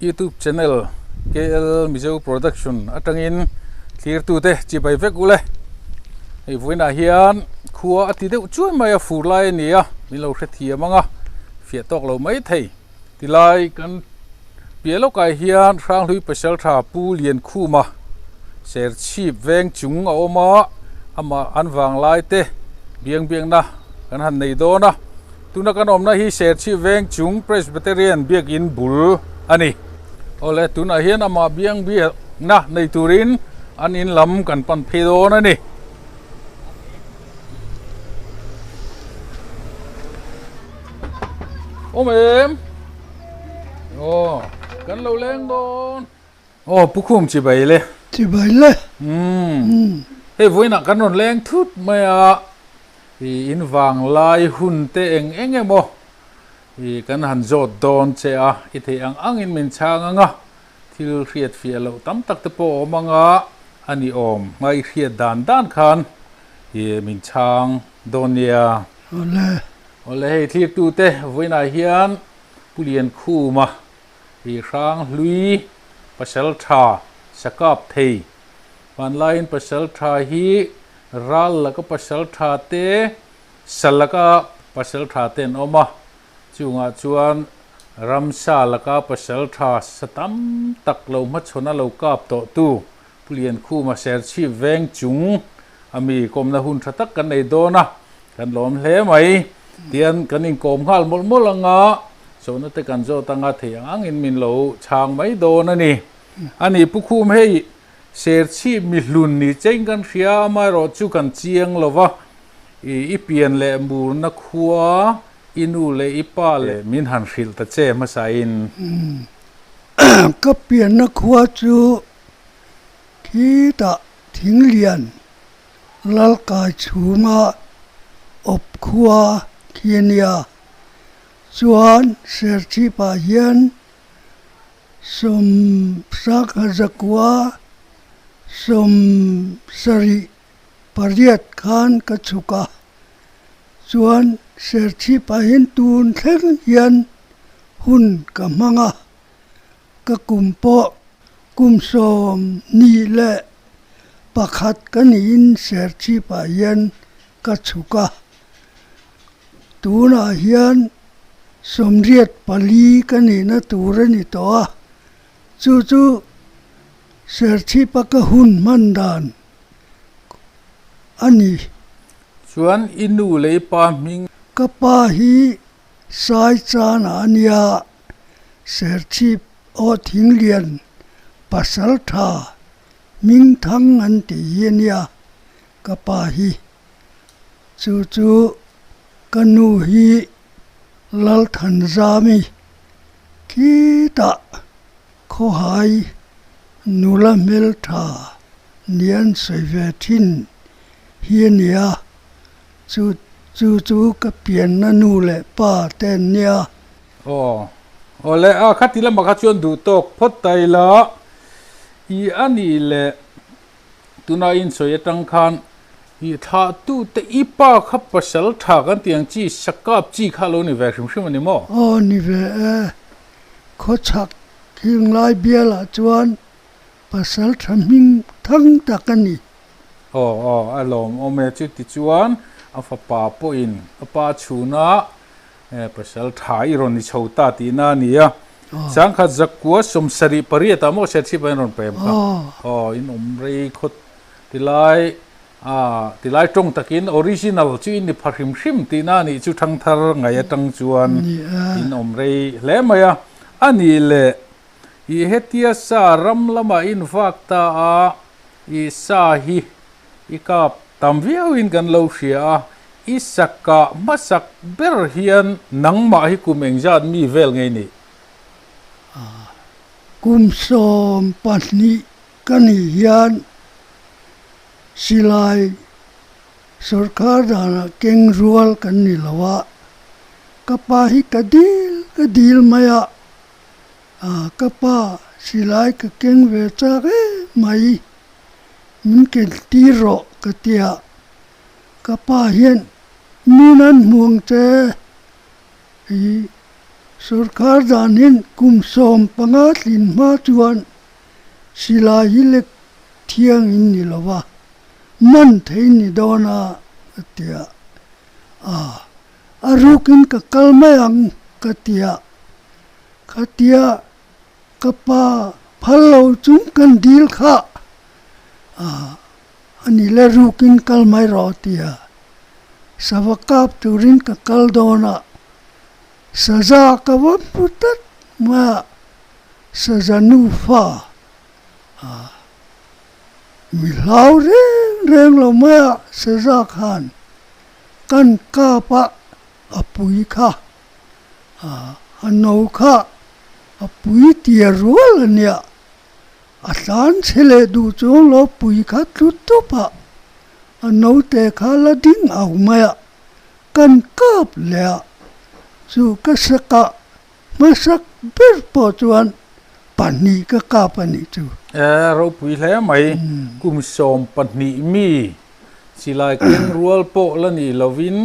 YouTube channel KL Mizo Production atangin clear tu te chi bai vek ule ei voina hian khua ati de chui mai a fur lai nia mi lo hre thia manga fia tok lo mai thei tilai kan pielo kai hian rang hlui pasal tha pu lian khu ma ser chip veng chung a oma ama anwang lai te biang biang na kan han nei do na tuna kan om na hi ser chip veng chung Presbyterian biak in bul ani ole tuna hian ama biang biak na nei turin an in lam kan pan phedo na ni ôm em kan lo leng don pukhum chi bai le he voina kan ron leng thut maya hi in wang lai hun te eng emo hi kan han zot don che a i the ang in min chang anga thil riat fia lo tam tak te po manga ani om mai riat dan khan hi min chang donia ole hei thlir tu te voina hian pulian khu ma hi rang hlui pasal tha sakap thei pan line pasal tha hi ral laka pasal tha te salaka pasal tha ten oma chunga chuan ramsa laka pasal tha satam tak lo ma chona lo kap to tu pulian khu ma ser chi veng chung ami komna hun thatak kan nei dona kan lom hle mai tian kan in kom hal mol anga so na te kan zo tanga the ang in min lo chang mai do na ni ani pukhum hei ser chi mi hlun ni cheng kan ria ma ro chu kan chiang lova i pian le mur na khuwa inu le ipa le min han hril ta che ma sa in ka pian na khuwa chu thi ta thing lian lal ka chunga op khuwa khiania chuan ser chi pa hian som sak hazakwa som sari pariat khan ka chuka chuan ser chi pa hin tun thleng hian hun ka manga ka kumpo kum som ni le pakhat kan in ser chi pa hian ka chuka tuna hian somriat pali kani na turani to chu ser chi pa ka hun mandan ani chuan inu le pa ming ka pa hi sai chan ania ser chi o thing lian pasal tha ming thang an ti ania ka pa hi chu kanu hi lal than zami kita kho hai nula mel tha nian soi ve thin hiania chu ka pian na nu le pa ten nia ole a khatila ma kha chuan du tok phot tai la I ani le tuna in soi atang khan hi tha tu te ipa kha pasal tha kan tiang chi sakap chi kha lo ni ve hrim ani mo ni ve kho chak thing lai biala chuan pasal thaming thang takani alom ome chu ti chuan a fa pa po in a pa chuna pasal tha I ron ni chhota ti na nia sang kha zakwa som sari pariata mo se chi ban ron pem kha in umrei khot tilai tong takin original chu in ni phahrim hrim ti na ni chu thang thar ngai atang chuan in omrei hle maya ani le I hetia sa ram lama in fakta a I sa hi I kap tam viau in kan lo hria I sakka masak ber hian nangma hi kumeng jan mi vel ngai ni kum som pahni kani hian silai sarkar dana keng rual kan ni lawa kapa hi kadil maya kapa silai ka keng ve cha mai min ken tiro katia kapa hian nunan muang che hi sarkar danin kum som panga tlin ma chuan sila hilek thiang in ni lova man thei ni dona atia arukin ka kalmayang katia katia kapa phalo chung kan dil kha ani le rukin kalmai ro tia savakap turin ka kaldona saza ka putat ma sazanu fa milau reng lo ma saza khan kan kapa apui kha anau kha apui tia rol ania atan chele du chong lo pui kha tutu pa anau te kha la ding au maya kan kap le chu ka saka masak ber po chuan pani ka kapani chu ro pui hle mai kum som pani mi silai king rual po lani lovin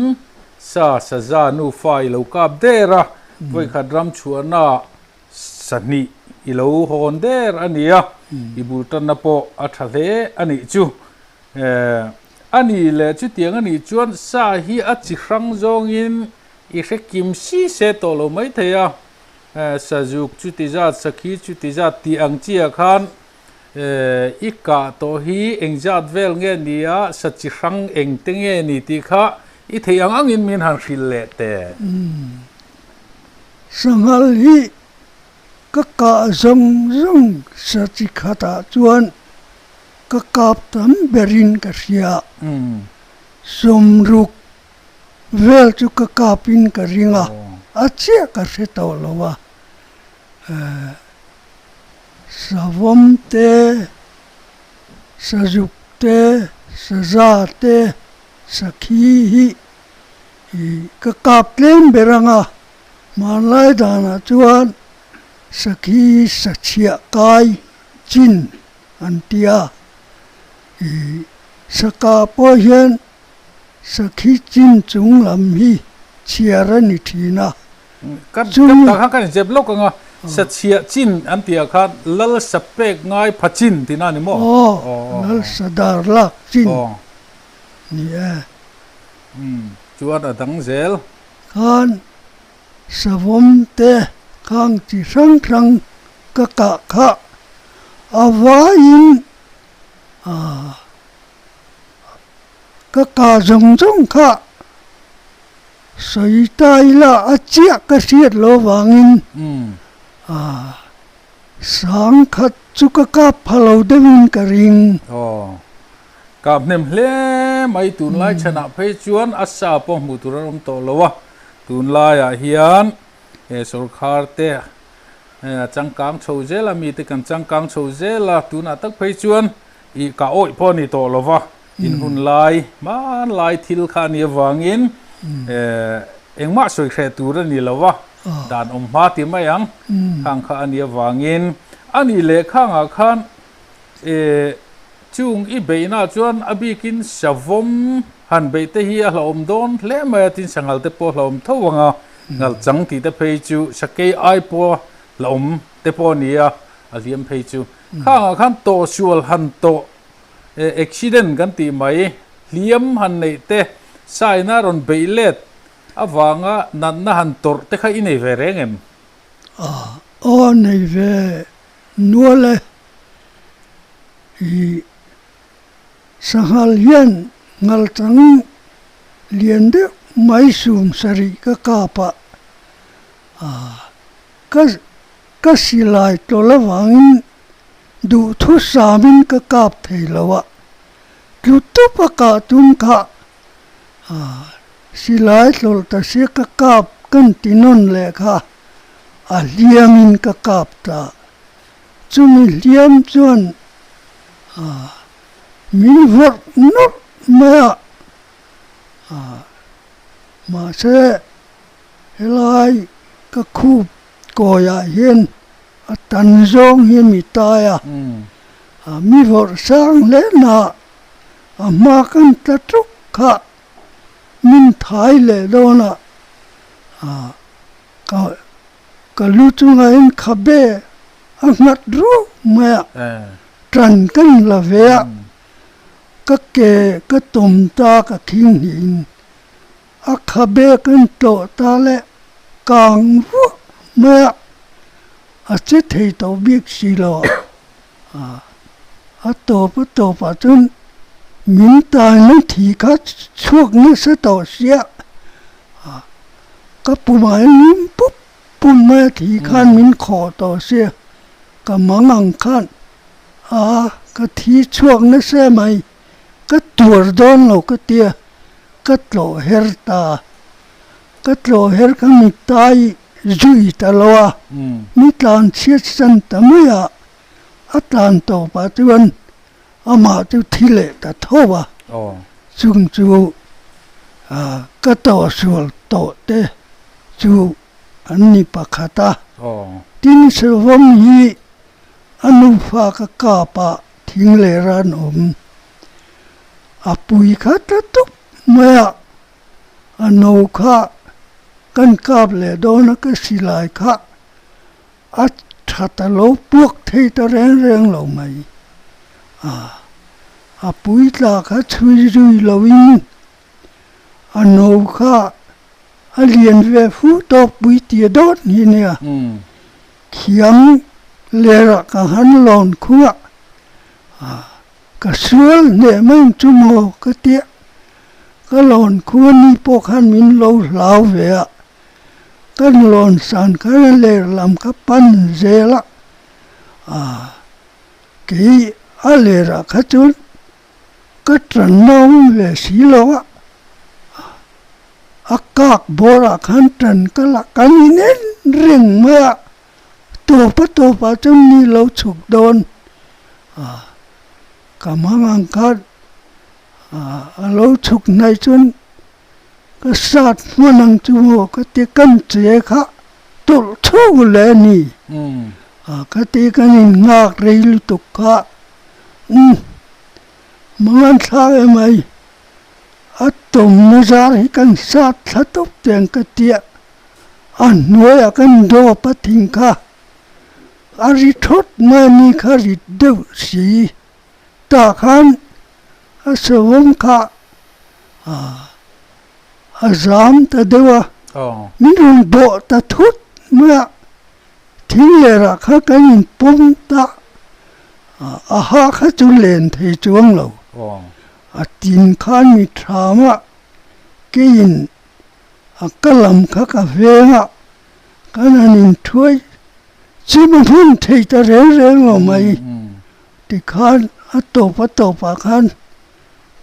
sa za nu fai lo kap dera voi khadram chuana sani ilo hon der ania ibultan na po athale ani chu ani le chu tiang ani chuan sa hi a chi hrang zong in i hre kim si se to lo mai theya sajuk chu ti za sakhi chu ti za ti ang chia khan ika to hi engjat vel nge nia sa chi hrang eng te nge ni ti kha i theiang angin min han hril le te sangal hi ka zong zong sa chi khata chuan ka kap tam berin ka ria somruk vel chu ka kapin ka ringa achia ka se to lowa savom te sajuk te saza te sakhi hi ka kap tlem beranga manlai dana chuan sakhi sachia kai chin antia saka po hian sakhi chin chung lam hi chiara ni thina kan ta kha kan jeb lok nga sa chia chin antia kha lal sapek ngai phachin tina ni mo lal sadar lak chin ni chuan adang zel khan savom te khang chi sang ka kha awain ka zong zong kha sai tai la achia ka siat lo wangin sang khat chu ka phalo dewin ka ring kap nem hle mai tun lai chana phei chuan asa po mu turam to lowa tun lai a hian sarkar te changkang chho zela mi te kan changkang chho zela tuna tak phei chuan i ka oi po ni to lova in hun lai man lai thil kha ni wangin engma soi khe tur ani lova dan ma ti mayang khang kha ani wangin ani le khang a khan chung i beina chuan abikin savom han be te hi a hlom don hle ma tin sangal te po hlom thowanga ngal chang ti te phei chu sakei ai po hlom te po nia aliam phei chu khang a khan to sual han to accident kan ti mai liam han nei te sai na ron beilet awanga nan na han tor te kha inei ve rengem nei ve nuole i sahal hian ngal chang lian de mai sum sari ka kapa ka silai to lawangin du thu samin ka kap theilawa tu pa ka tum kha silai tol ta se ka kap kan tinon le kha a liamin ka kap ta chumi liam chuan min vor no ma ma se helai ka khu koya hian a tan zong hi mi ta ya mi vor sang le na ma kan ta truk kha min thai le do na cái lúc chúng anh khắp bề anh ngắt rú mẹ trần cái là về các kẻ các tôm ta các kinh hình khắp bề cái tổ ta lẽ càng rú mẹ chết thì tao biết gì lo tổ bà chân mình ta nó thì các chuột nó sẽ tổ xe các bùm ai nín búp bùm mai thì khăn mình khó tổ xe các mắng ăn khăn các thì chuột nó sẽ mày các tuột đón lâu các tia các lộ her ta các lộ her các mình tay duy ta loa mình tan chết sân ta mới tan tổ bà chân mà chú thi lệ ta thô bà chung chú cái tổ sủa tổ tê chú anh đi bà khá ta tin sự vong hi anh pha cái cả bà thiên lệ ra nôm bùi khá ta túc mẹ nâu khá căn cáp lệ đó nó cái xì lại khá thật ta lâu buộc thấy ta rèn lâu mày bùi ta khá chui rùi lâu in nâu khá liền về phú tốt bùi tìa đốt như nè khiếm lệ ra cả hắn lòn khua cả xuân nè mình chung hồ cái tiết cái lòn khua ni bốc hắn mình lâu lao về cái lòn sàn cái lệ làm cái pan dễ lắm cái lệ ra cái chút cái trần nâu về xí lâu các bố ra khăn trần cái là cái nên riêng mẹ tổ bà chân ni lâu chụp đồn cảm ơn anh khát lâu chụp này chân cái sát mà năng chú cái tiết cân chế khác tổ chú lệ nì cái tiết cái nhìn ngạc rây lưu tục khác mà anh sao em ấy tôm nó ra thì cần sát thắt tóc tiền cái tiệt nuôi cần đồ bắt thình cả ari thốt mà ni khari đâu xí ta khăn sớm cả giảm ta đâu mình dùng bộ ta thốt mà thình lệ ra khá cái nhìn bông ta ha khá chú lên thì chuông lâu tin khan mi thama kein akalam kha ka venga kananin thoi chima phun thei ta re ngo mai ti khan atopa khan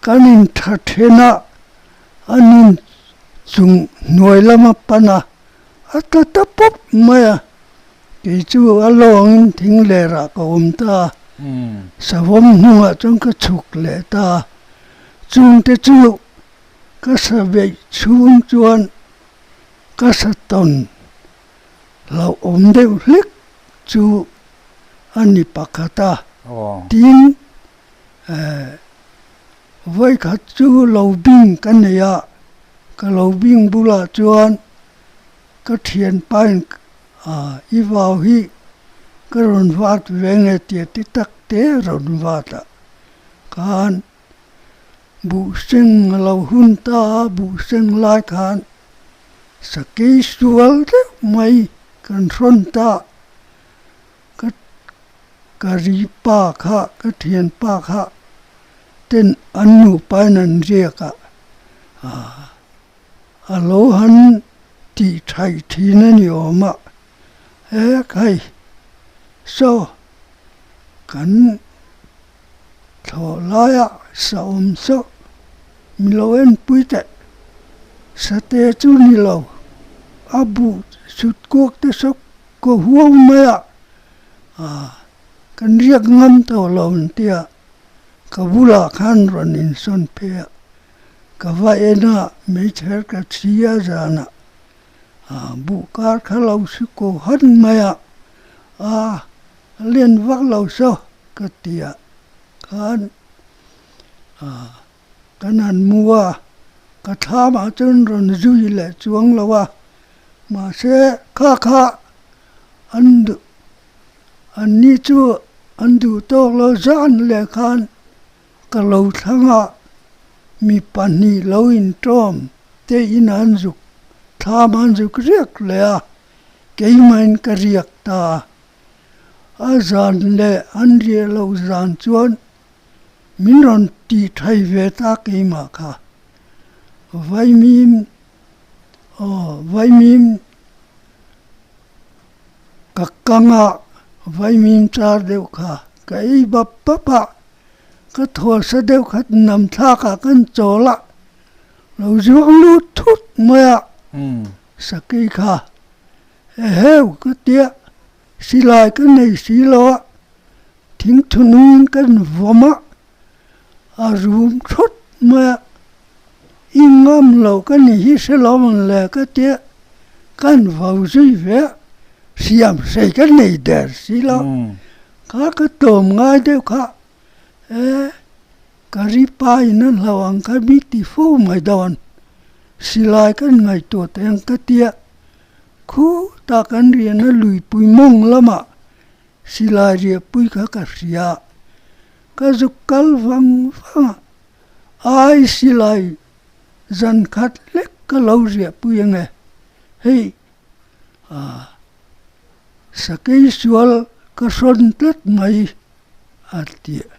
kanin thathena anin chung noi lama pana atata pop maya ke chu along thing le ra ko ta savom nuwa chung ka chuk le ta chung te chu ka sa ve chung chuan ka sa ton lau deuh hlek chu ani pakata tin voi khat chu lo bing kan ya ka lo bing bula chuan ka thian pain i vào hi ka ron vat venge ti tak te ron vata kan bu sinh lâu hun ta bu sinh lai khan sakei sual de mai kan ron ta ka ri pa kha ka thian pa kha ten anu painan ria ka alo han ti thai thi na ni oma kai so kan tho la ya sa so mi lo en puite sa te chu ni lo abu sut kok te sok ko huo ma kan riak ngam to lo tia ka bula khan ron in son pe ka va ena me cher ka chia jana bu kar khalo su ko han ma ya len vak lo so ka tia kan kanan mua ka tha ma chun ron zui le chuang lawa ma se kha อันนี้ชัวอันดูโตเราจานเลยคันก็เราทั้งมีปัญหาเราอินทรอมเตอินอันจุกทามันจุกเรียกเลยเกี่ยมันก็เรียกตาอาจารย์เลยอันเรียเราจานชวนมินรันตีไทยเวตาเกี่ยมาค่ะไว้มีมกักกังไว้มีจาเดียวค่ะก็ไอ้บับปะปะก็ทัวเสเดียวขัดนำท่ากันโจละเราจะรู้ทุกเมื่อสักกี่ค่ะเฮ้ยก็เดียสิลายกันในสิลาวทิ้งทุนกันวมะอารมณ์ทุกเมื่ออิงามเรากันในฮิสลามันแหละก็เดียกันว่าจุยเวเสียมใส่กันในเดรสิลาข้าก็ตมง่ายเดียวค่ะการีปายนั่นเราอังคาบิติฟูไม่ดอนสิลายกันไงตัวแต่งก็เดียคู่ตากันเรียนลุยปุยมงละมาสิลายเรียปุยข้าก็เสียก็จุกกัลฟังไอสิลายจันขัดเล็กก็เราเรียปุยยังไงเฮ้ยสักยี่สิบก็สนตัดไม่อาทิตย์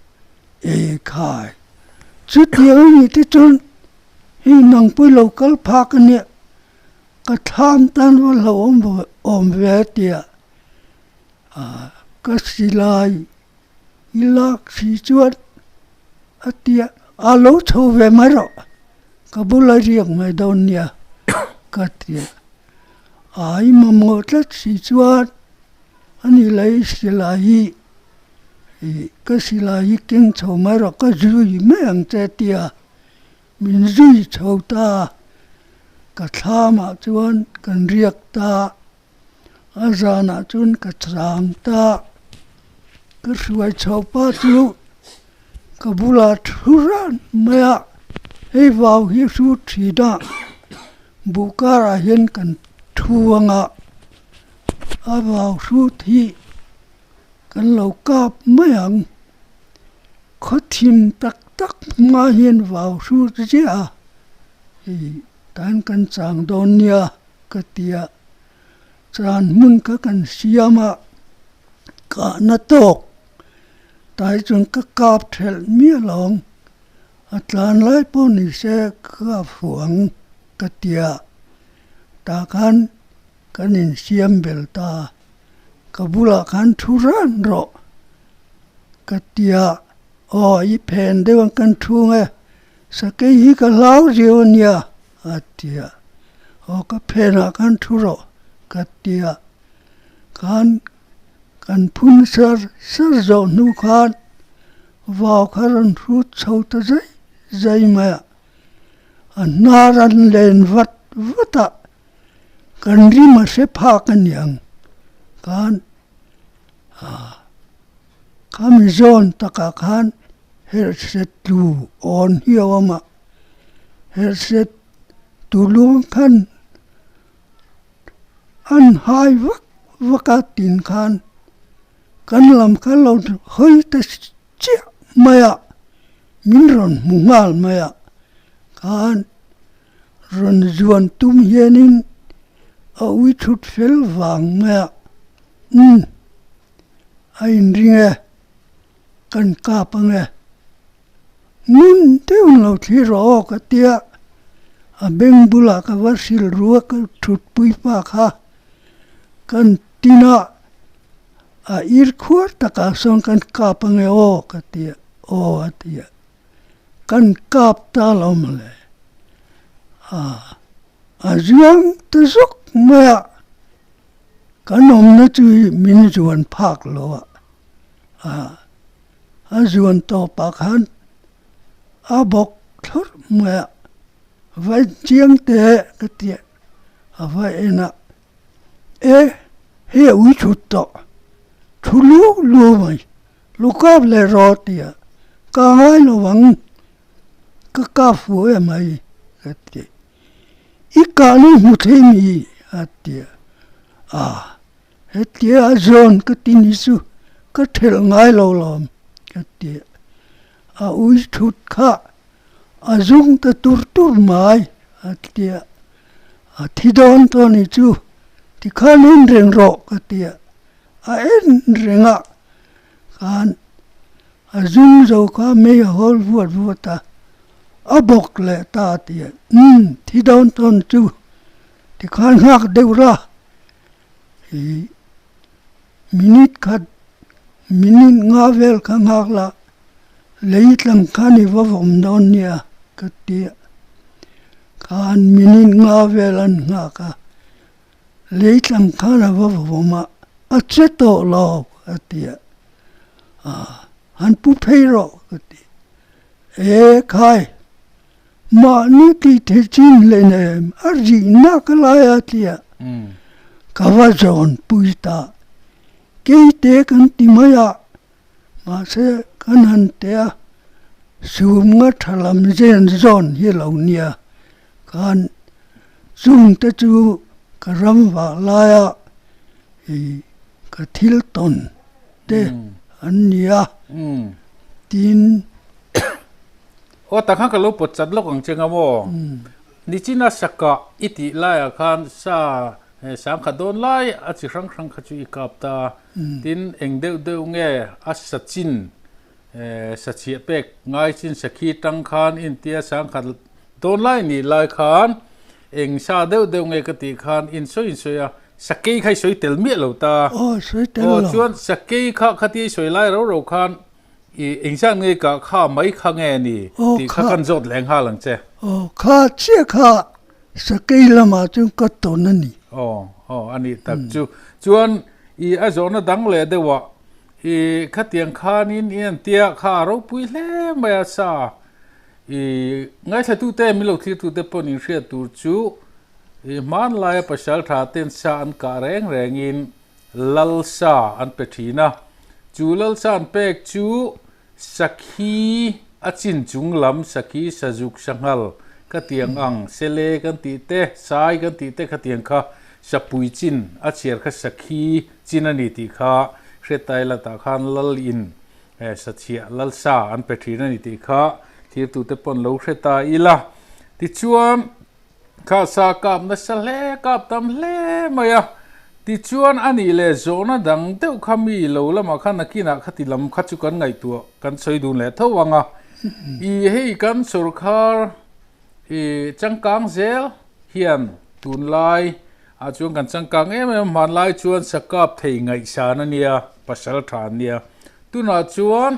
ขายจุดเดียวนี่ที่จนให้นังปุยเรากัลพากันเนี่ยก็ทำตันว่าเราอมเวทีก็สิลายอีลักสิจวดอาทิตย์อาลูชาวเวมาร์ก็บุลเรียกไม่โดนเนี่ยก็เดียไอ้มาหมดแล้วสิจวดอันนี้เลยสิลายก็สิลายเก่งชาวมาร์ก็จุยไม่อังเจตียมินจุยชาวตาก็ทำมาจวนกันเรียกตาอาจารย์จวนก็จางตาก็สวยชาวป้าจูก็บุลาทุรันเมื่อให้ว่าวฮิสุทีดาบุการาเห็นกันทวงอาว่าวสุทีกันเหล่ากาบไม่ยังเขาทิมตักมาเห็นว่าวสุเจ้าแต่กันจางโดนเนี่ยก็เตียจานมุนก็กันเสียมาก็นัดตกตายจนก็กาบเทลเมียหลงอาจารย์ไล่ปนิเสกก็ฝังก็เตียตากันกันอินเสียมเบลตาก็บุลากันทุรันโรก็เตียอีเพนเดวันกันทุงสักยี่ก็เล่าเรียวเนี่ยอาทิตย์ก็เพนกันทุโรก็เตียกันพุนเสอจอนุขันว่าวคารันรูดชาวตะใจมานารันเลนวัดกันริมาเสพากันยังกันข้ามีโซนตะกะขันเฮร์เซตูออนเฮียวมาเฮร์เซตูลุงขันอันหายวักตินขันกันลำกันเราเฮ้ยแต่เจ้าไม่มินรอนมุงาลไม่กันรอนจวนตุ้มเย็นินเอาวิชุดเฟลวังไม่ไอ้ริงกันกาปังนุ่นเท่าเราที่รอก็เตียเบงบุลากว่าสิลรัวก็ชุดปุยปากกันตินาอิรขวดตะกาส่งกันกาปังก็เตียอาเตียกันกาบตาลอมเลยจวนตะซุกเมื่อกันอมนะจุยมินจวนภาคโลจวนต่อปากหันบอกทุกเมื่อไว้เจียงเตะก็เตียไว้นะเฮ้ยวิชุดต่อทุลูไหมลูกกับเลยรอเตียก็ให้ระวังก็กาฟัวไหมก็เตียอีกการนี้มุทมีเตียเ hết tia zon cái tin isu cái thel ngay lâu lắm cái tia ui thut kha dung cái tur mai tia thi don to ni chu thì khan in reng ro cái tia en renga khan dung zo kha me hol vuat ta bok le ta tia thi don ton chu thì khan ngak deu ra minit nga vel ka ngak la leit lang khani va vom don nia ka tia khan minit nga vel an nga ka leit lang khana va voma a cheto lo ka tia han pu peiro ka tia e khai ma ni ti the chin le ne arji na ka la ya tia kawa zon puita kei te kan ti maya ma se kan han te sum nga thalam zen zon hi lo nia kan zum te chu karam wa la ya ka thil ton te an nia tin o ta khan ka lo pot chat lo kang chenga mo ni china saka iti la ya khan sa sam kha don lai a chi rang kha chu i kap ta tin eng deu nge a sachin sachi pek ngai chin sakhi tang khan in tia sang kha don lai ni lai khan eng sa deu nge ka ti khan in so ya sakei khai soi tel mi lo ta soi tel lo chuan sakei kha ti soi lai ro khan i eng sang nge ka kha mai kha nge ni ti kha kan jot leng ha lang che kha che kha sakei lama chung ka to na ni ani tak chuan i a zona dang le dewa i khatiang khanin in tia kha ro pui hle maya sa i ngai tha tu te milo thi tu te pon in hria tur chu i man lai pasal tha ten sa an ka reng in lal sa an pe thina chu lal sa an pek chu sakhi achin chung lam sakhi sajuk sangal katiang ang sele kan ti te sai kan ti te khatiang kha sapui chin a chiar kha sakhi chin ani ti kha hretai la ta khan lal in sachia lal sa an pe thina ni ti kha thir tu te pon lo hreta ila ti chuan kha sa kap na sa le kap tam le maya ti chuan ani le zona dang deuh khami lo lama khan nakina khati lam khachu kan ngai tu kan soi dun le thawanga i hei kan sarkar changkang zel hian tun lai a chuan kan changkang man lai chuan sakap thei ngai sa na nia pasal than nia tuna chuan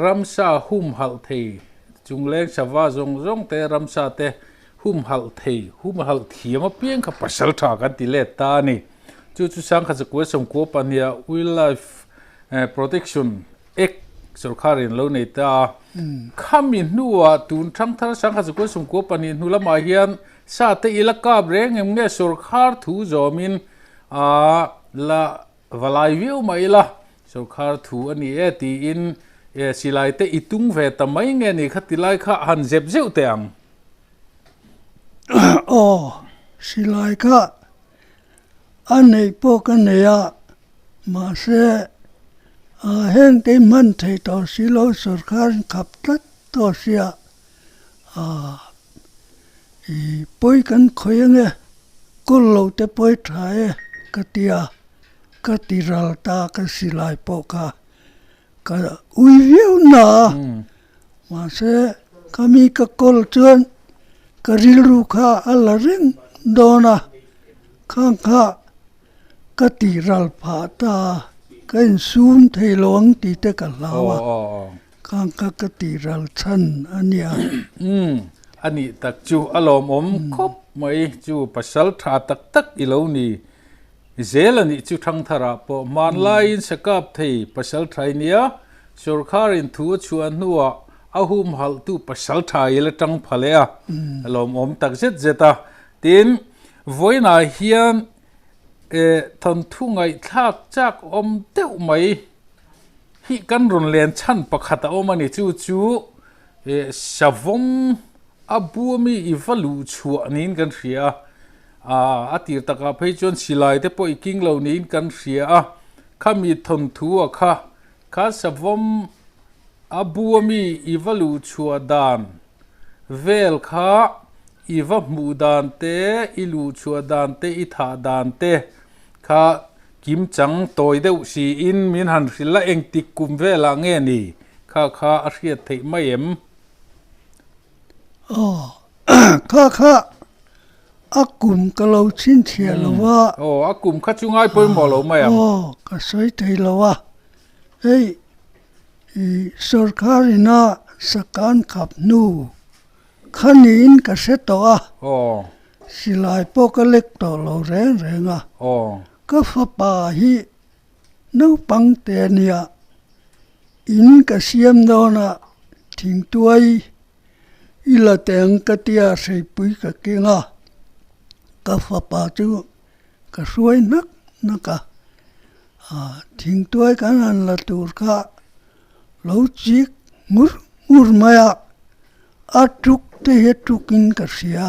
ramsa hum hal thei chungleng sawa zong te ramsa te hum hal thiama piang kha pasal tha kan ti le ta ni chu sang kha cha ko som ko pania wildlife protection act sarkarin lo nei ta khamin nuwa tun thang thar sang kha cha ko som ko pani nulama hian sa te ilaka breng nge sarkar thu zomin la valai view maila sarkar thu ani e ti in silai te itung ve tamai nge ni khatilai kha han zep zeu te ang silai kha anei po ka neya ma se heng te man thei to silo sarkar khap tat to sia poi kan khoyenge kullo te poi thae katia katiral ta ka silai po ka uiviu na ma se kami ka kol chuan karilru kha alaring dona khang kha katiral pha ta kan sun thei long ti te ka lawa khang kha katiral chan ania ani tak chu alom khop mai chu pasal tha tak ilo ni zelani chu thang thara po man lain sakap thei pasal thai nia sarkarin thu chuan nuwa ahum hal tu pasal thai le tang phalea alom tak zeta tin voina hian thon thungai thak chak deuh mai hi kan ron len chan pakhata omani chu savom abuami ivalu chuanin kan ria atir taka phei chuan silai te pawh iking lo niin kan hria a khami thon thu a kha savom abuami ivalu chua dan vel kha iva mu dan te ilu chua dan te I tha dan te kha kim chang toi deuh si in min han hrila eng tik kum vela nge ni kha a hriat thei mai em kha akum ka lo chin chia lo wa akum kha chungai poi mo lo mai am ka soi thei lo wa ei I sarkari na sakan khap nu khanin ka se to a silai po ka lek to lo reng a ka fa pa hi no pang te nia in ka siam do na thing tuai ila teng ka tia sei pui ka kinga ka fa pa chu ka suai nak ka thing tuai kan an la tur kha lo chik ngur maya atuk te he tukin ka sia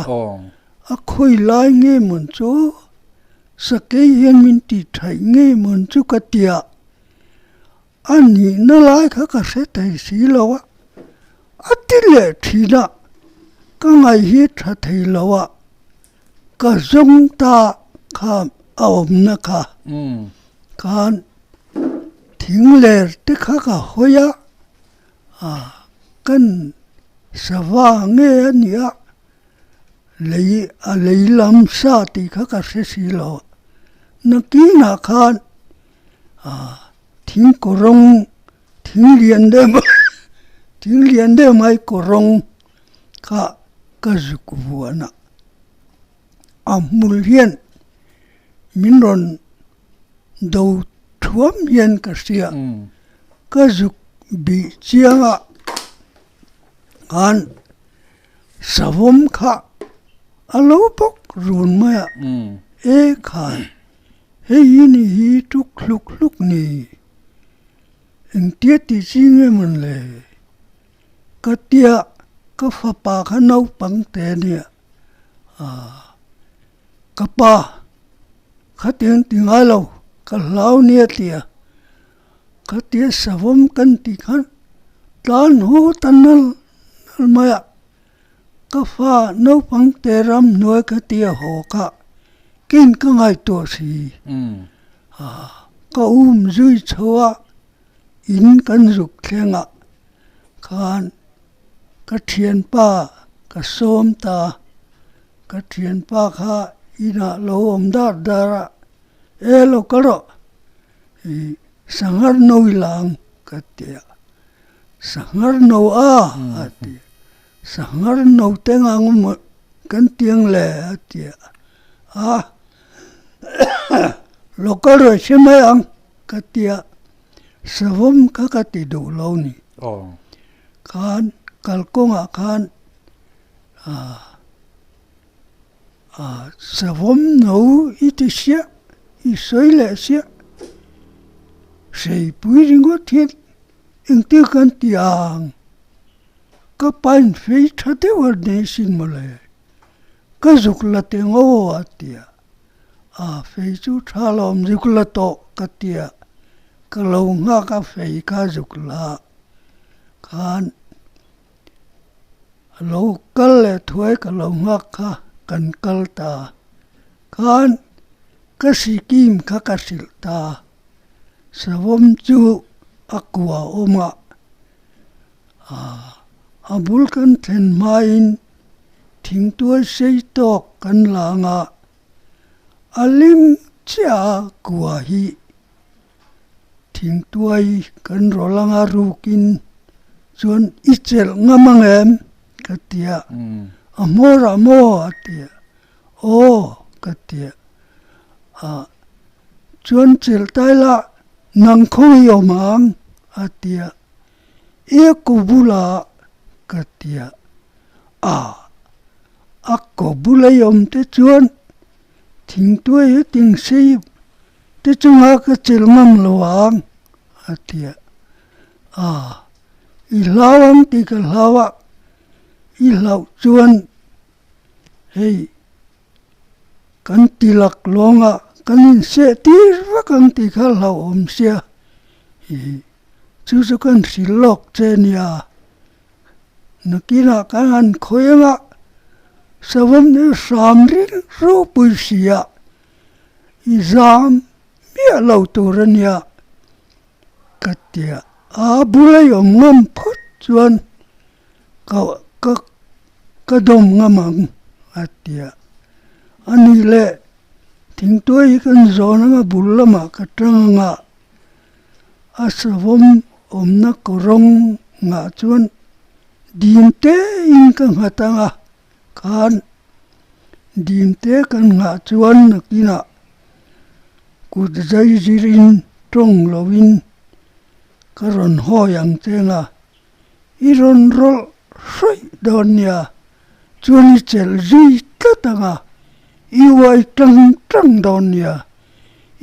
a khoi lai nge mun chu sake yen min ti thai nge mun chu ka tia ani na lai ka se tai si lo wa atile thina ka ngai hi tha thei lo wa ka zong ta kha awm na kha kan thing ler te kha hoya kan sawa nge ania lei lam sa ti kha se si lo na ki na khan thing korong thing lian de mai korong kha ka zukuana amul hian minron do thuam hian ka sia ka zuk bi chianga kan savom kha alo pok run maya khan hei ni hi tuk luk ni eng tia ti chinge mun le ka tia ka fa pa kha nau pang te nia ka pa kha tiếng ai lo ka lau nia tia ka tia savom kan ti khan tan ho tanal maya ka fa nau pang te ram noi ka tia ho ka kin ka ngai to si ka zui chowa in kan ruk thenga khan ka thian pa ka som ta ka thian pa kha ina lo om dara lo karo sangar noi lang ka tia sangar no ati sangar no tengang mo kan tiang le tia lo karo semayang ka tia savom ka ti do lo ni khan kalkonga khan savom no iti sia I soile sia sei pui ringo thiet eng ti kan tiang ka pain fei thate war ne sin mole ka zukla te ngo atia fei chu thalom zukla to ka tia ka lo nga ka fei ka zukla khan lo kal le thuai ka lo nga ka kan kal ta khan ka sikim ka sil ta savom chu akwa oma abul kan then main thing tuai sei tok kan langa alim cha kwa hi thing tuai kan rolanga rukin chuan ichel ngamangem katia amora mo atia katia chuan chel tai la nang khoi omang atia kubula katia akobula yom te chuan thing tuai ting sei te chunga ka chel ngam loang atia ilawang ti ka lawa ilau chuan hei kan tilak longa kanin se tir wa kan ti khal hau om sia hi chu chu kan silok chenia nakina kan khoyanga savam ne samrin ro puisia izam mia lo turania katia abulay ngam phut chuan ka dom ngamang atia ani le thing toi kan zona ma bullama ka tanga asavom omna korong nga chuan dimte in kan hatanga kan dimte kan nga chuan nakina kut zai zirin trong lovin karon hoyang chenga iron rol soi donia chuan chel zui tatanga iwai tang donia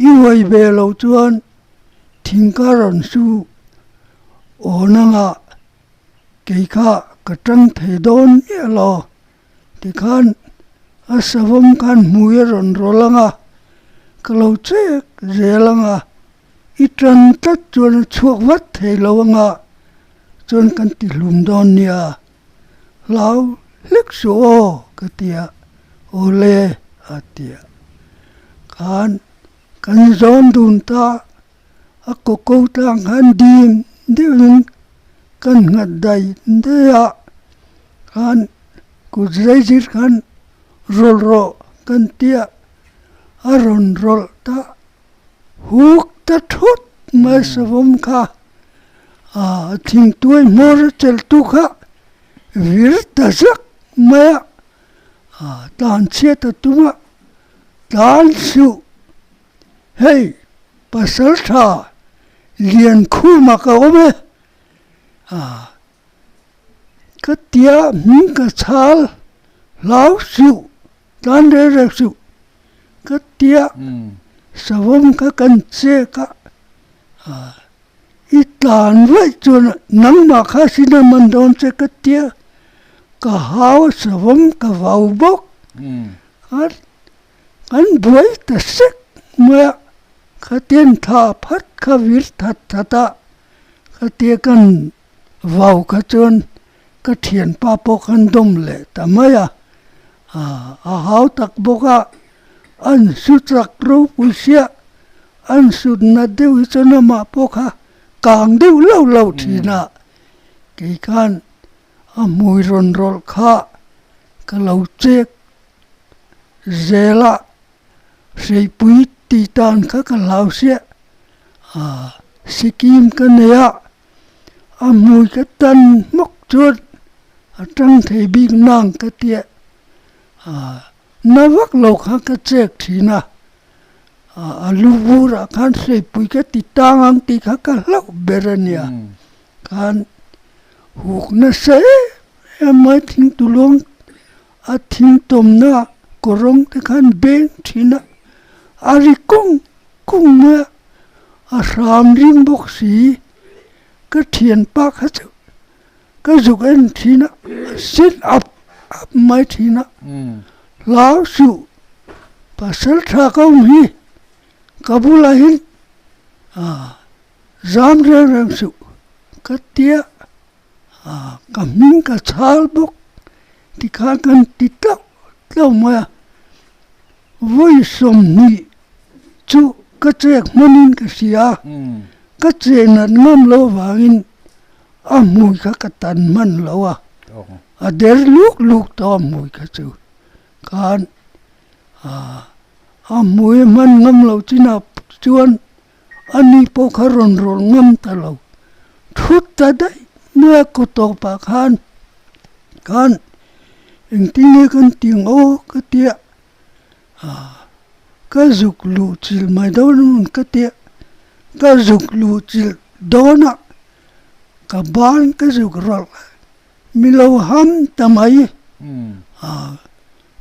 iwai belo chuan thingkaron su onanga keikha katang thedon elo tikhan asavom kan muiron rolanga kalau cek zelanga itran tat chuan chuak wat theilowanga chuan kan ti hlum don nia lau leksu o katia ole atia kan zon dun ta akoko tang han dim deun kan ngadai ndeya kan kuzai jir kan rolro kan tia aron rol ta huk ta thut ma savom kha thing tuai mor chel tu kha vir ta sak ma tan che ta tuma tan su hey pasal tha lian khu ma ka ome ka tia min ka chal lau su tan re su ka tia savom ka kan che ka itlan vai chuan nang ma kha sina man don che ka tia ka hau savom ka vau bok kan buai ta sek ma ka ten tha phat ka vir that thata ka tia kan vau ka chuan ka thian pa po kan dom le ta maya hau tak boka an sutrak ro pusia an sut na deu chana ma pokha kang deu lo thina ke kan a mui ron rol kha ka lo chek zela sei pui ti tan kha ka lau sia sikim ka neya a mui ka tan mok chuan a tang thei big nang ka tia nawak lo kha ka chek thina aluvura kan sei pui ka ti tangang ti kha ka lo berania kan huk na se mai thing tulong a thing tom na korong te kan ben thina ari kung ma a ram ring bok si ka thian pa kha chu ka zuk en thina sit up mai thina lao su pasal tha kaum hi kabulahin zam rem su katia kamin ka chal bok ti kha kan ti tau ma voi som ni chu ka chek manin ka sia ka che na ngam lo wangin a mui ka tan man lo a der luk to mui ka chu kan mui man ngam lo china chuan ani po kharon rol ngam ta lo thut ta dai mưa ko to pa kan eng tinge kan ting o ka tia ka zuk lu chil mai do nun ka tia ka zuk lu chil dona ka ban ka zuk rol milo ham tamai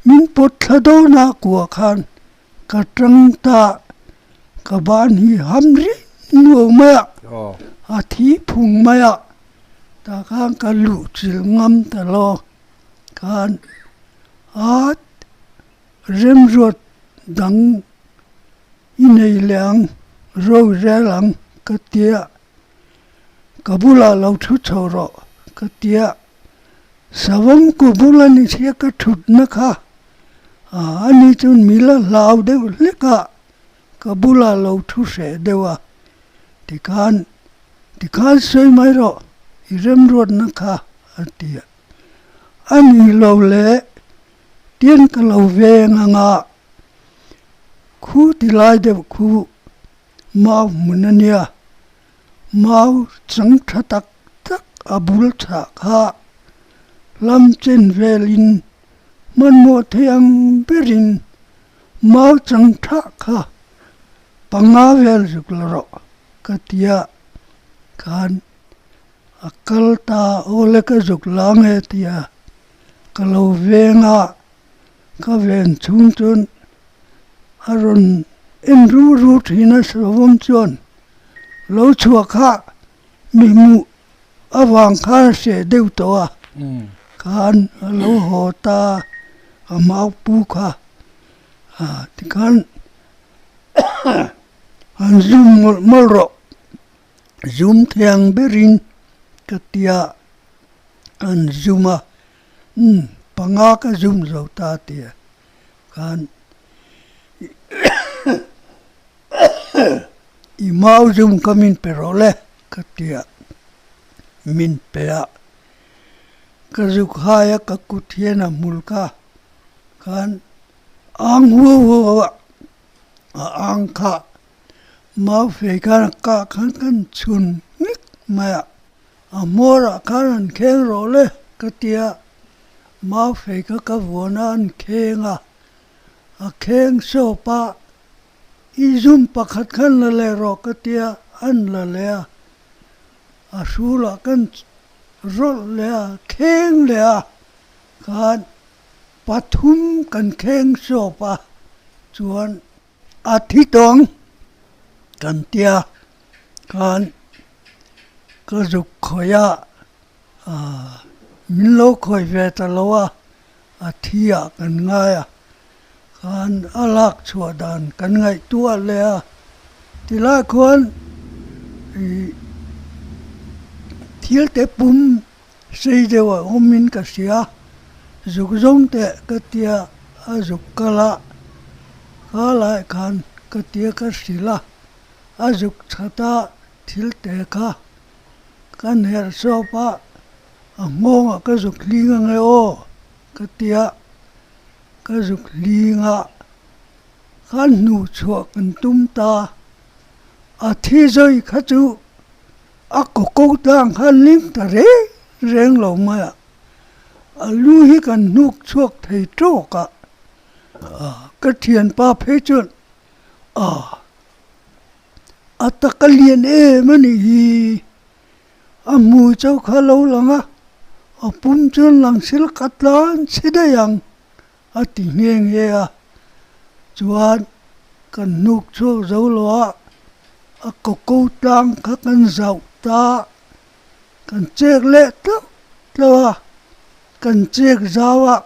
min pot thado na kwa khan ka trang ta ka ban hi hamri nu ma a thi phung ma ya ta khang ka lu chil ngam ta lo kan at rem rot dang inei lang ro re lang ka tia kabula lo thu choro ka tia savam ko bula ni sia ka thut na kha ani chun mila lao de le ka kabula lo thu se dewa tikan soi mai ro irem rod na kha atia ani lo le tien ka lo ve nga khu ti lai de khu mau munania mau chang thatak tak abul tha kha lam chen velin man mo thiang berin mau chang tha kha panga vel juklaro katia kan akal ta ole ka juklang he tia kalau venga ka ven chung chun aron in ru thina savom chon lo chua kha mi mu awang kha se deu to a kan lo ho ta amau pu kha ti kan an zum ro zum thiang berin katia an zuma panga ka zum zo ta tia kan i mau zum kamin perole katia min pea ka zuk haya ka kuthiena mulka kan ang hu ang kha mau fe ka kan chun nik ma amora kan kheng role katia mau fe ka vonan khenga a kheng so pa izum pakhat khan la le ro katia an la le a sula kan rol le kheng le kan pathum kan kheng so pa chuan a thi tong kan tia kan ka zuk khoya min lo khoi ve ta lo a thia kan ngaya kan alak chua dan kan ngai tua le ti la khon thil te pum sei de wa omin ka sia zuk zong te ka tia a zuk kala kala kan ka tia ka sila a zuk chata thil te ka kan her so pa a ngong ka zuk linga ngai o ka tia ka zuk linga kan nu chua kan tum ta a thi zoi kha chu a ko tang kan ling ta re reng lo ma a lu hi kan nuk chuak thei tro ka ka thian pa phe chun a ta ka lien mani hi a mu chau kha lo langa a pum chun lang sil katlan sidayang a ti nge a chuan kan nuk chuak zo lo a ko tang kha kan zau ta kan chek le ta kan chek zawa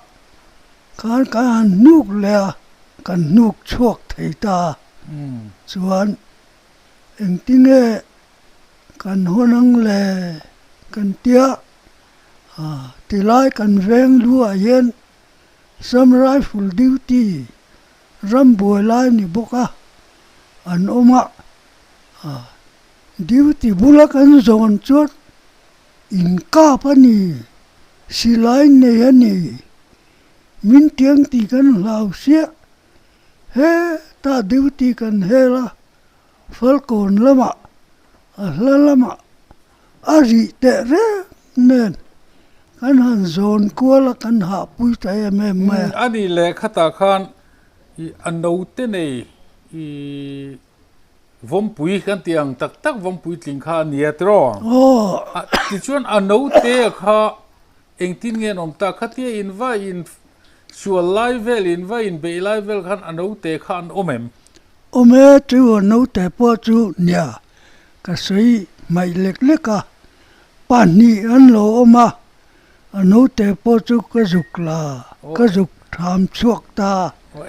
kan nuk le kan nuk chuak thei ta chuan eng tinge kan honang le kan tia ti lai kan veng lu a yen some rifle duty ram boi lai ni boka an oma duty bula kan zon chot in ka pani silai ne ani min tiang ti kan lau sia he ta duty kan hela falcon lama lama ari te re nen kan han zon kuala kan ha pui ta me ani le khata khan I anno te nei I vom pui kan tiang tak vom pui tling kha nia tro ti chuan anno te kha engtin nge nom ta khatia in va in sual level in va in be level khan anno te khan omem ome tu anno te po chu nia ka sei mai lek ka pani an lo oma anno te po chu ka zuk la ka zuk tham chuak ta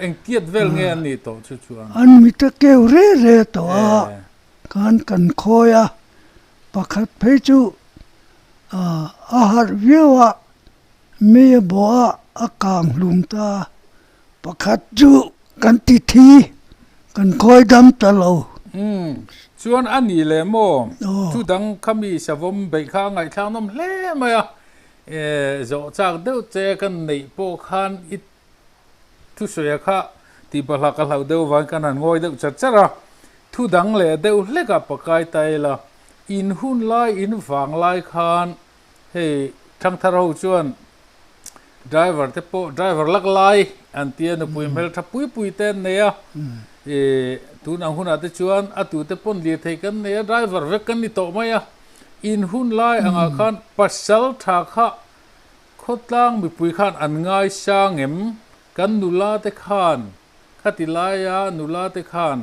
เอ็งเทียดเวลเงี้ยนี่โตชัวร์ อันมิตรเกวเร่ตัวการกันคอยประคัดเพจูอาหารเวียวเมียบัวอากางลุมตาประคัดจูกันติทีกันคอยดำตะโลชวนอันนี้เลยโมทุดังขมีสวมใบข้างไงทางน้ำเล่มาโจจากเดือดเจกันในโปคันอิทุสวยค่ะที่บลักเราเดือดวันกันนั้นงอยเดือดจัดจ้าทุดังเลยเดือดเล็กปากายไตละอินหุ่นไลอินฝังไลคันเฮ้ทั้งทาราชวนdriver เตปโ driver ลักไลอันเตียนปุยเมลทับปุยเต้นเนี่ยตูนังหุ่นอาจจะชวนอาตูเตปนเลียเทกันเนี่ย driver เวกันนี่โตไหมอินหุ่นไลอังอาคันปัสสาวะทักขะโคตรลังมีปุยขันอันง่ายช่างเอ็มกันนุลาเตขันขัติลายานุลาเตขัน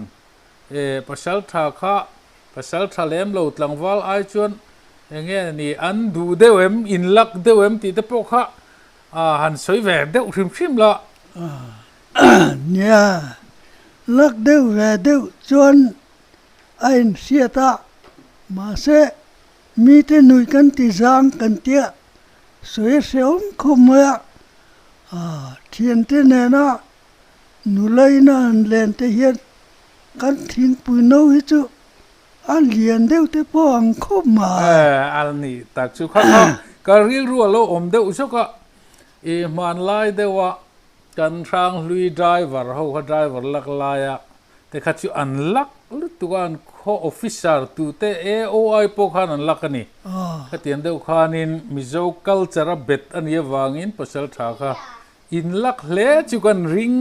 ปัสสาวะทักขะปัสสาวะทะเลมโลดหลังวัลไอชวนอย่างเงี้ยนี่อันดูเดวเอ็มอินลักเดวเอ็มตีเตปขะหันสวยแหวกเดวชิมละเนี่ยลักเดวแหวกเดวชวนไอ้เสียตามาเสมีแต่หนุ่ยกันที่จางกันเตี้ยสวยเสียวคมเมื่อเทียนเตเนนะหนูเลยนะเล่นเตเฮียนกันทิ้งปุยโนหิจูอันเลียนเดวเตปองคมมาอันนี้ตักชุกข้าก็เรียกรัวโลอมเดวชุกมันไล่เดว่ากันทางลุยไดรเวอร์เขาไดรเวอร์ลักไล่แต่ขัดชุอันลักลุตัวกันข้อออฟฟิศาร์ตัวเตAOIพวกhanอันลักนี่ขัดยันเดวขานินมิโซคัลเจอร์เบ็ดอันยี่วางินภาษาทากะอินลักเล่ชุกันริง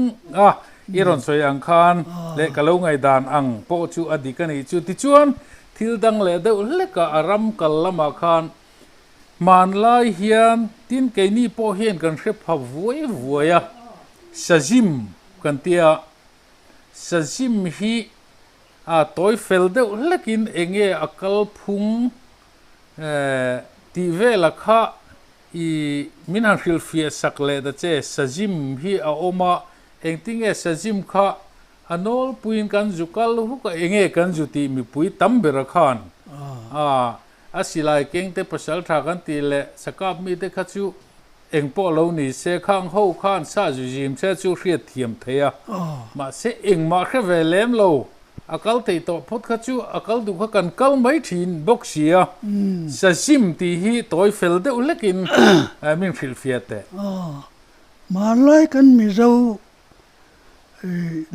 อีรอนสวยอังคารเละกะลงไงดานอังโปชูอดีกันนี่ชูติชวนทิลดังเล่เดวเล็กอารัมกัลละมาคานมันไล่เฮียนทินเกนี่พอเฮียนกันเรียบหัวสจิมกันเตียสจิมฮีตัวเฟลเดวเล็กินเองอากาลพุงที่เวลค่ะมินฮันฮิลฟีสักเลดเจสจิมฮีอมาเองติงสจิมค่ะอันอลปุยกันจุกัลหุกเองกันจุติมีปุยตั้มเบรคานอาศิลาเก่งเตปสัลทากันตีเลสกับมีเตขัดจูเองพอเรานี่เสข้างหูข้างซาจูจิมเสจูเรียดเทียมเทียมาเสเองมาแค่เวลมเราอากาศเตยโตพดขัดจูอากาศดูขักันกัลไม่ถินบกเสียสจิมตีฮีตัวเฟลเดอุลกินมินฟิลเฟียเตมาไล่กันมีเรา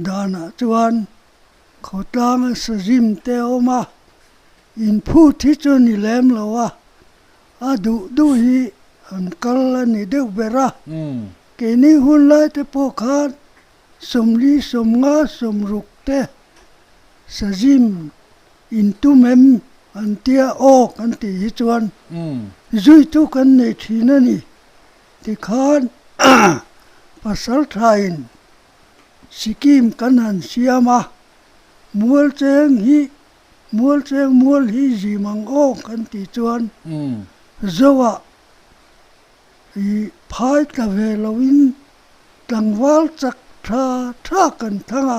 ดานาจวนเขาตั้งสจิมเตอมาอินพูดที่จนี่แหลมแล้วว่าดูฮีอันกัลนี่เดือเบระเกนี่หุ่นไล่แต่พวกเขาสมรีสมงาสมรุกเตสจิมอินตุเมมอันเตียออกอันตีฮิจวนจุยตุกันในทีนั่นนี่ที่เขาภาษาไทยสิกิมกันหันเสียมามัวเจงฮีมัวฮีจีมังโอกันติจวนจัวพายตะเวลวินตังวัลจักท่ากันทั้ง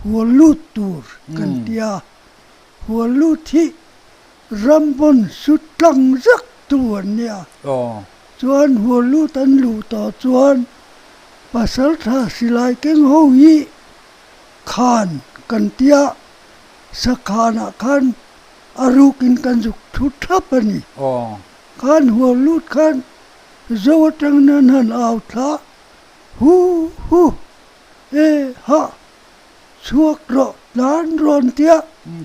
หัวลูดตูรกันเตียหัวลูดที่รำบนสุดตังจักตัวเนี่ยจวนหัวลูตันลูต่อจวนภาษาทาสิลายเก่งหูยีขานกันเตียสักขานะขันอารุกินกันจุกทุทับนี่ขันหัวลูดขันโจจังนั้นหันเอาท่าฮูฮะชัวกรอล้านรอนเตีย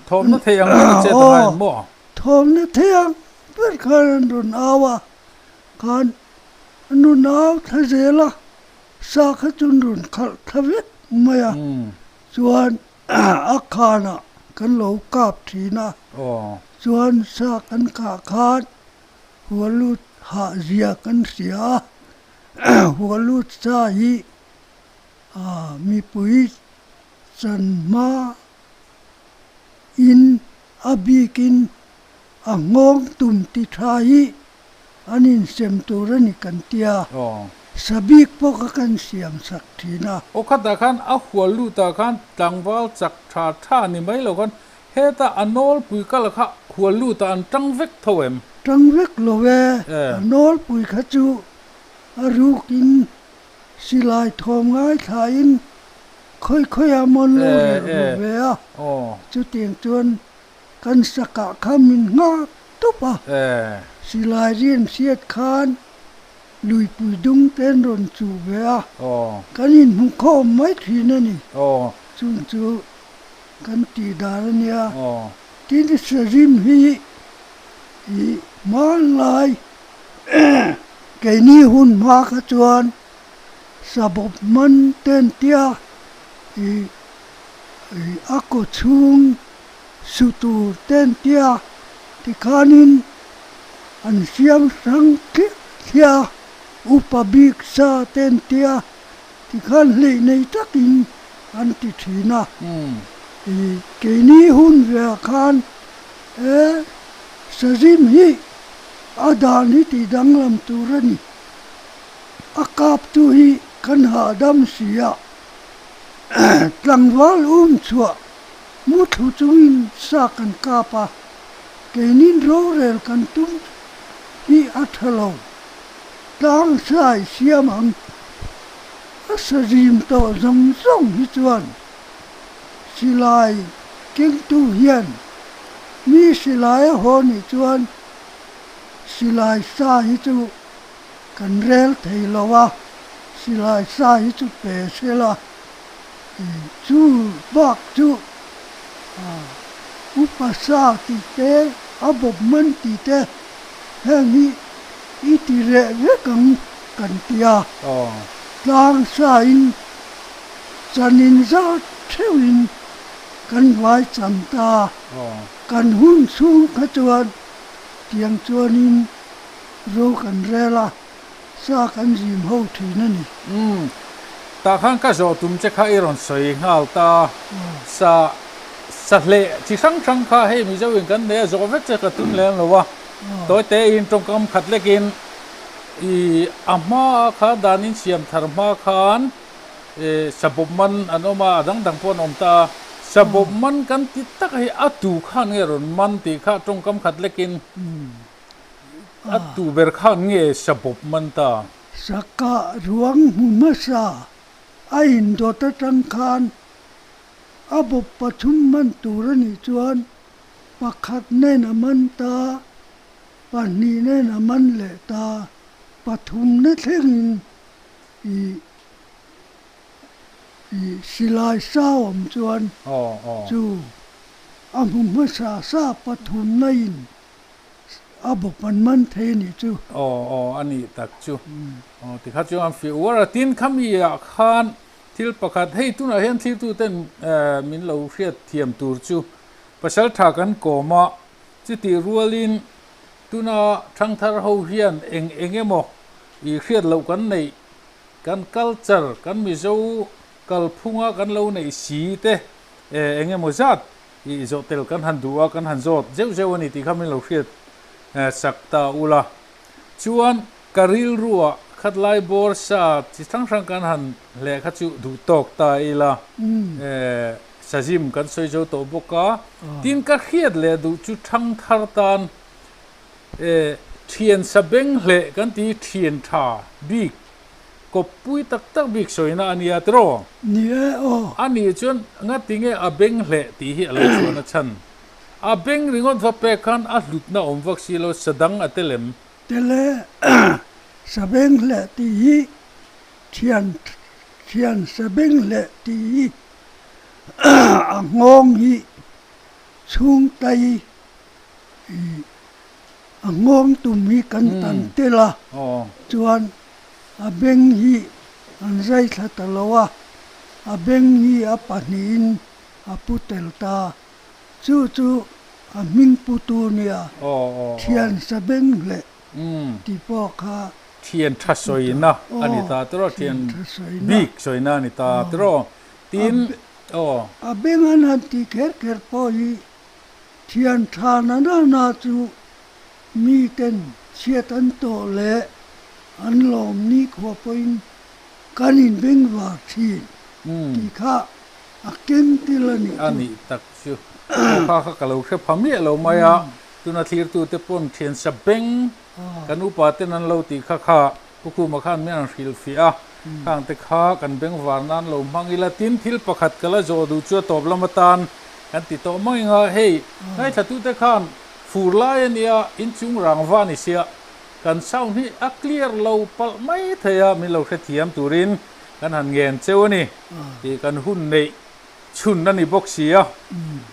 ทอมนัทยังไม่เจตนาหม้อทอมนัทยังเป็นขันรอนอาวะขันนุนเอาทะเจละสักจุนรุนขัดทวิตไม่ส่วนอาคานะกันเหลากับทีนะส่วนซากันขาขาดหัวลุดหาเสียกันเสียหัวลุดซาฮีมีปุยสันมาอินอบีกินงงตุมติทาฮีอันนี้เซมตัวนี่กันเตีย sabik po ka kan siam sak thina o khata khan a hual lu ta khan tlangwal chak tha tha ni mai lo khan heta anol pui kal kha hual lu ta an tang vek thoem tang vek lo ve nol pui kha chu aruk in silai thom ngai thain khoi amon lo ve a chu tiang chuan kan saka khamin nga topa silai rian siat khan lui pui dung ten ron chu ve a kan in mu kho mai thina ni chun chu kan ti dar nia tin sarim hi mal lai cái ni hun ma kha chuan sabop man ten tia ako chung sutu ten tia ti khanin an siam sang tia upabik sa ten tia ti khan le nei takin an ti thina cái ni hun ve khan sajim hi adani ti danglam turani akap tu hi kan hadam sia tlangwal chua mu thu chuin sa kan kapa kenin ro rel kan tum hi athalo tang sai siam ang asajim to zam zong hi chuan silai king tu hian mi silai ho ni chuan silai sa hi chu kan rel thei lowa silai sa hi chu pe sela chu bak chu upasa ti te abob man ti te hang hi ti re ve kan tia tlang sa in chanin za thewin kan vai cham ta kan hun sung kha chuan tiang chuanin ro kan rela sa kan jim ho thina ni ta khan ka zo tum che kha iron soi ngal ta sa le chi sang sang kha he mi zawin kan ne zo vek che ka tum len lo wa toy te in tong kam khat lekin i ama kha danin siam tharma khan sabop man anoma dang pon om ta sabop man kan ti tak hi atu khan nge ron man ti kha tong kam khat lekin atu ber khan nge sabop man ta saka ruang humasa ain do ta tang khan abob pachum man turani chuan pakhat ne na man ta pani ne na man le ta pathum ne thengin silai sa om chuan chu humasa sa pathum nain abob pan man the ni chu ani tak chu ti kha chu am fi wara tin khami ya khan thil pakhat hei tuna hian thil tu ten min lo hriat thiam tur chu pasal tha kan koma chi ti rualin tuna thang thar ho hian engemo I hriat lo kan nei kan culture kan mizo kalphunga kan lo nei si te engemo zat I zotel kan handua kan hanzot zeu ani ti khamin lo hriat sakta ula chuan karil ruwa khatlai bor sa chi thang kan han le kha chu du tok ta ila sajim kan soi jo to boka tin ka khiat le du chu thang thar tan thian sabeng hle kan ti thian tha big ko pui tak big soina ania tro ni ani chun nga tinge abeng hle ti hi alo chuna chan abeng ringon va pe khan a hlutna om vak silo sadang atelem tele sabeng le ti thian sabeng le ti angong hi chung tai angom tumi kan tan tela chuan abeng hi an zai thatalowa abeng hi apanin aputel ta chu aming putunia thian sabeng le ti po kha thian tha soina ani ta tro thian big soina ani ta tro tin abeng an ti ker po hi thian tha na chu mi ten chiatan to le อันลมนี้ขวบเป็นการอินเบงว่าที่ที่ข้าอักเกนที่ละนี่ อันนี้ตักชิวข้าก็เราแค่พามีเราไม่อะตัวนาทีตัวเตปนเทียนสับเบงกันอุปาเตนั้นเราตีข้าผู้มาขันไม่อันฟิลฟิอาข้างแต่ข้ากันเบงวานั้นเรามังอิลาตินทิลประคัดกันละจอดูชัวตบลำตานกันติดต่อไม่ง่ายเฮ้ยให้ถ้าตัวแต่ขันฟูลายเนี่ยอินจุงรังวานิเสียกันเศร้านี่อักเลียร์เราปลไม่เทียมีเราแค่เทียมตุรินกันหันเงินเจ้านี่ที่กันหุ่นในชุนนั่นนี่บอกเสีย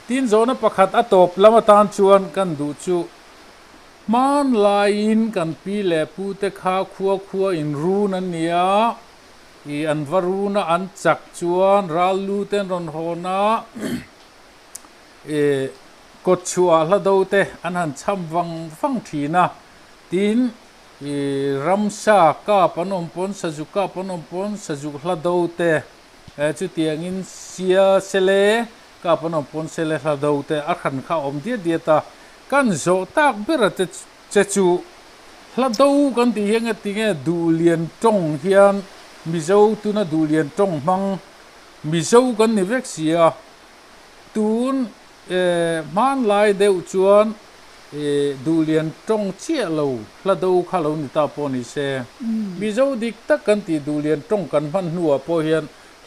ทีนโซนประคัดอัตบลำตานชวนกันดูชูมันลายอินกันปีเล่พูเตข้าขัวอินรูนั่นเนี่ยอีอันวารูนะอันจักชวนรัลลูเตนรอนโฮนะกดชัวละดูเตอันหันช้ำวังฟังทีนะทีนรัมชาก้าปนมปนสจุก้าปนมปนสจุละดูเตจุดที่งินเสียเสเลก้าปนมปนเสเลละดูเตอักขันข้าอมเดียตากันโจตักเบรตเจจูละดูกันที่ยังติงดูเลียนจงเฮียนมิโซตุนะดูเลียนจงมังมิโซกันนิเวกเสียตูนมันลายเดียวชวนดูเลียนจงเชี่ยเราละดูข้าเรานิตาปนิเซมิโซดิกตักกันที่ดูเลียนจงกันพันหัวพอเฮียน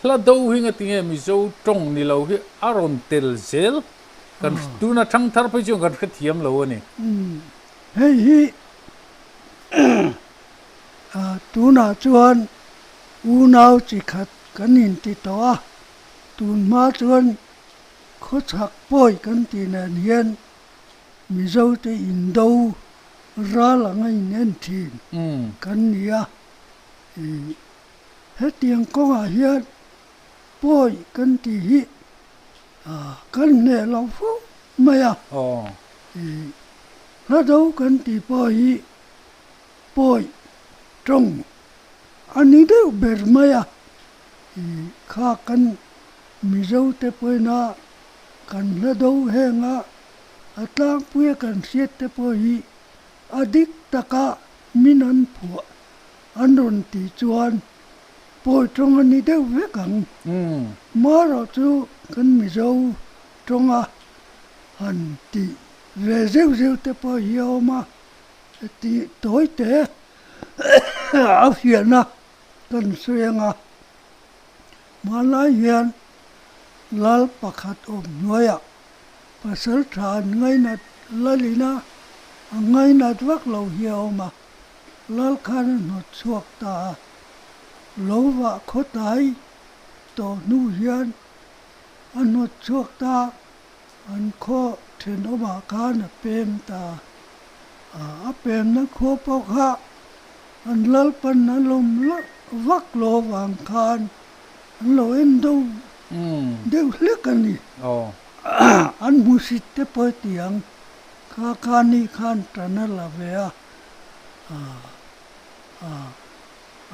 ละดูหิงติงมิโซจงนี่เราฮิอารอนเตลเซลกันดูนะทั้งทาร์ไปจงกันเทียมเราเนี่ยเฮ้ยตูน่าชวนอูนาวจิขัดกันอินติตัวตูนมาชวนเขาชักป่อยกันตีนันเฮียนมิเจ้าเตอินดูราลังไงเน้นทีกันเนี่ยเฮตียงก็เฮียนป่อยกันตีฮิกันเนี่ยเราฟูไม่อะแล้วดูกันตีป่อยตรงอันนี้เดี๋ยวเบิดไม่อะข้ากันมิเจ้าเตปอยนะกันแล้วดูเฮงะอัตลางปุยกันเสียเตปอยอดิกตะกะมินันผัวอันรนตีจวนป่อยตรงอันนี้เดี๋ยวเวกังมาเราจูกันมิเจ้าตรงอันตีเวเจ้าเตปอยเอามาตีตัวเตะอาเฟียนะกันเสียงมาลายเฮียนลาลประคัดอมน้อยภาษาฐานไงนัดลาลีนะไงนัดวักเราเหี่ยวมาลาลคันหนดสวกตาโลวะขดายต่อนูเฮียนอันหนดสวกตาอันข้อเทนอมาคานเปมตาเปมนักโคปอกะอันลาลปันอารมณ์วักโลวังคานอันโลเอ็นดูเดี๋ยวเล็กกันนี่อันมุสิตเตปอยเตียงคานี่คานตระนัลลาเวีย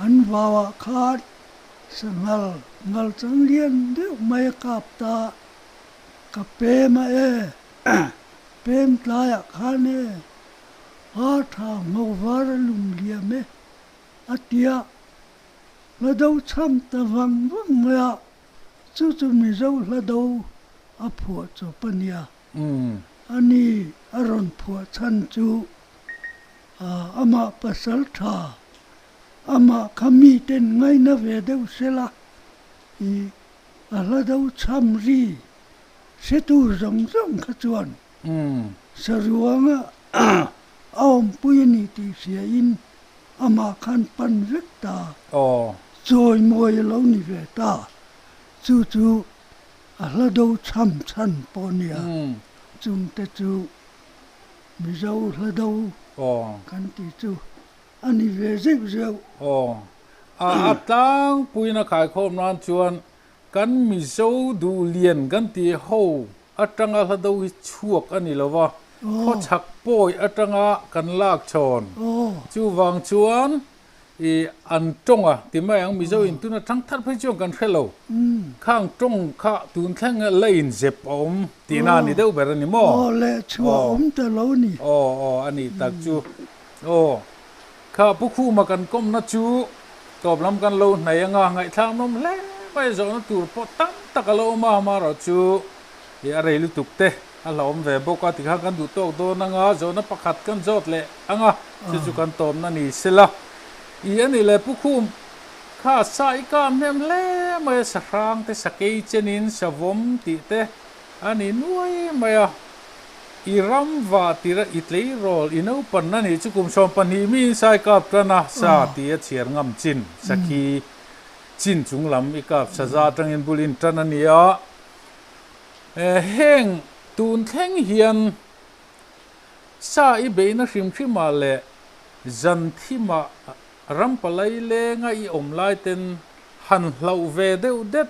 อันวาวคาดสงัลจังเลียนเดี๋ยวไม่กับตากับเปมาเปมตายคานี่ทางมาวารลุมเลียเมอติยาละดูช้ำตะวังเมื่อจู่ๆมิเจ้าละดูผัวจปัญญาอันนี้อารมณ์ผัวฉันจูอามาปัสสาวะอามาขมีเต็นไงนะเวเดวเสละละดูช้ำรีเสตูจงขจวนสรวงเอาปุยนิติเสียอินอามาคันปันเวกตาจอยมวยเหล่านิเวตาจู่ๆละดูช้ำฉันปอนียจุงเตจูมิเจ้าละดูกันติจูอันนี้เวเจ้าตั้งปุยนักขายข้อมนานชวนกันมิเจ้าดูเลียนกันตีโฮจังละดูชั่วกันนี่ละวะเขาชักป่วยจังกันลากชนจูวังชวนอันจงที่ไม่ยังมิเจ้าอินตุนะทั้งทัดไปจงกันเฮลโลข้างจงข้าตุนแข่งเล่นเจ็บตีนานี่เดี๋ยวแบบนี้มั้งเล่ชัวแต่เรานี่อันนี้ตักจู ข้าผู้คู่มากันก้มนัจูตบลำกันโลไหนยังไงทางน้มเล่ไปโซนตูปตั้งตะกะโลมาเราจูอะไรลุตุกเตะเราอมเวบก็ติดกันดูโตโดนังโซนประคัดกันจดเลยจุกันตบนั่นนี่สิละอันนี้เลยผู้คู่ข้าใส่กันเนมเล่มาสักครั้งแต่สักกี่เจนินสวมติเตอันนี้นุ้ยมาอีรัมวาติระอิตลีโรลอินูปันนั่นนี่จุกุมชมปันฮีมีใส่กับกันนะสาติเชียร์งำจินสักกี่จินจุงลำอีกับสะจาตังอินบุลินตันนั่นนี่เฮงตูนแข่งเฮียนซาอีเบนริมที่มาเลจันที่มารัมปลายเลงไออมไลเต็นหันเหลาเวเดวเด็ด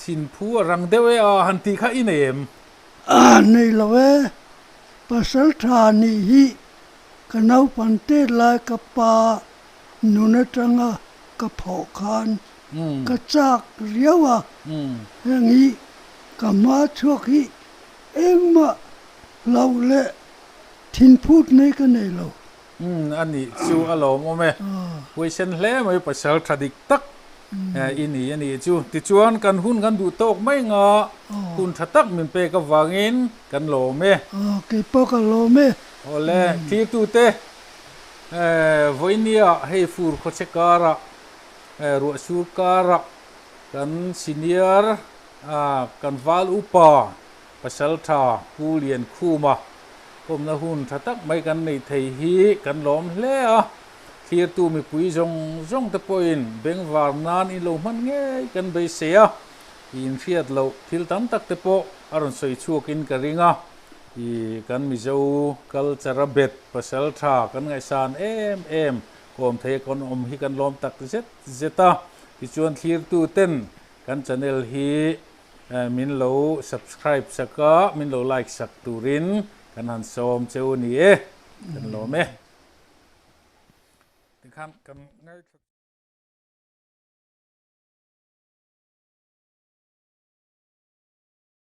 ทินผัวรังเดวหันตีข้าอินเอมในละเวปัสสาวะนี่ฮีกันเอาปันเตลายกับปานุนจังกับเผาคานกับจากเรียวอย่างนี้กับมาช่วงนี้เอ็งมาเราเละทินพูดในกันในเราอันนี้จูอารมณ์โอเมเวชันเล่ไม่ปัสสาวะดิกตักอันนี้จูติจวนกันหุ่นกันดูโตกไม่งอหุ่นทัตักมันเปกับวางอินกันโลเมกี่ปอกโลเมโอเล่ที่ตูเตวันนี้ให้ฟูร์โคเชการะรัวชูการะกันซีเนียร์กันวาลอุปาปัสสาวะผู้เรียนคู่มาผมนะหุ่นทัตักไม่กันในไทยฮีกันล้อมเล่ที่ตัวมีปุยจงตะปอยน์เบ่งวาร์นานอิโลมันเงยกันไปเสียอินเฟียดโลทิลตันตักตะปออารมณ์สวยชัวกินกระริงกันมิเจ้าคัลจาระเบ็ดภาษาทากันไงสานกอมเทกันฮิกันล้อมตักเซตาที่ชวนที่ตัวเต้นกันชาแนลฮีมินโล subscribe สักมินโล like สักตูรินกันหันชมเจ้านี่กันโลเมกันง่าย